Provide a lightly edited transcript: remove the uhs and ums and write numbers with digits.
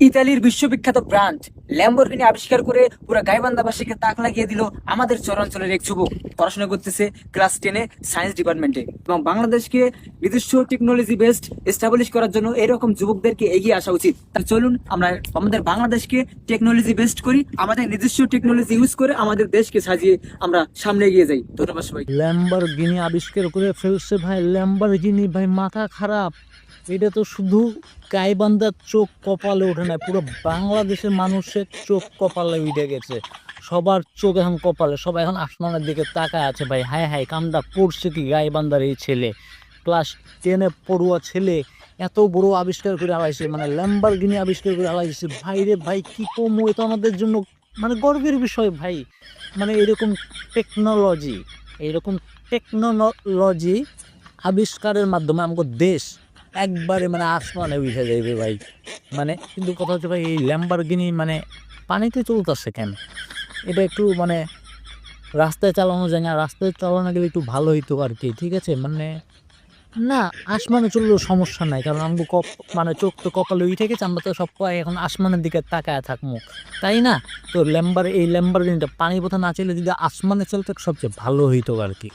ইতালির বিশ্ববিখ্যাত brand Lamborghini আবিষ্কার করে পুরো গাইবান্ধাবাসীকে তাক লাগিয়ে দিল আমাদের চরাঞ্চলের এক যুবক। পড়াশোনা করতেছে ক্লাস 10-এ সায়েন্স ডিপার্টমেন্টে, এবং বাংলাদেশকে নিজস্ব টেকনোলজি বেসড এস্টাবলিশ করার জন্য এরকম যুবকদেরকে এগিয়ে আসা উচিত। তাই চলুন আমরা আমাদের বাংলাদেশকে টেকনোলজি বেসড করি, আমাদের নিজস্ব টেকনোলজি ইউজ করে আমাদের দেশকে সাজিয়ে আমরা সামনে এগিয়ে যাই। ধন্যবাদ সবাই। ল্যাম্বরগিনি আবিষ্কার করে ফেলছে ভাই, ল্যাম্বরগিনি ভাই, মাথা খারাপ। এটা তো শুধু গাইবান্ধার চোখ কপালে ওঠে না, পুরো বাংলাদেশের মানুষের চোখ কপালে উঠে গেছে। সবার চোখ এখন কপালে, সবাই এখন আসমানের দিকে তাকায় আছে ভাই। হায় হায়, কামটা পড়ছে কি গাইবান্ধার এই ছেলে, ক্লাস 10-এ পড়ুয়া ছেলে এত বড় আবিষ্কার করে আলাইছে, মানে ল্যাম্বরগিনি আবিষ্কার করে আলাইছে ভাই রে ভাই। কি কম, এটা আমাদের জন্য মানে গর্বের বিষয় ভাই। মানে এরকম টেকনোলজি আবিষ্কারের মাধ্যমে আমাদের দেশ একবারে মানে আসমানে উঠে যাইবে ভাই। মানে কিন্তু কথা হচ্ছে ভাই, এই ল্যাম্বরগিনি মানে পানিতে চলতেছে কেন? এটা একটু মানে রাস্তায় চালানো যায় না? রাস্তায় চালানো গেলে একটু ভালো হইতো আর কি, ঠিক আছে? মানে না, আসমানে চললেও সমস্যা নাই, কারণ আমাকে মানে চোখ তো কপালে উঠে গেছে, আমরা তো সব এখন আসমানের দিকে তাকায় থাকবো, তাই না? তো এই ল্যাম্বরগিনিটা পানির পথে না চলে যদি আসমানে চলতে সবচেয়ে ভালো হইতো আর কি।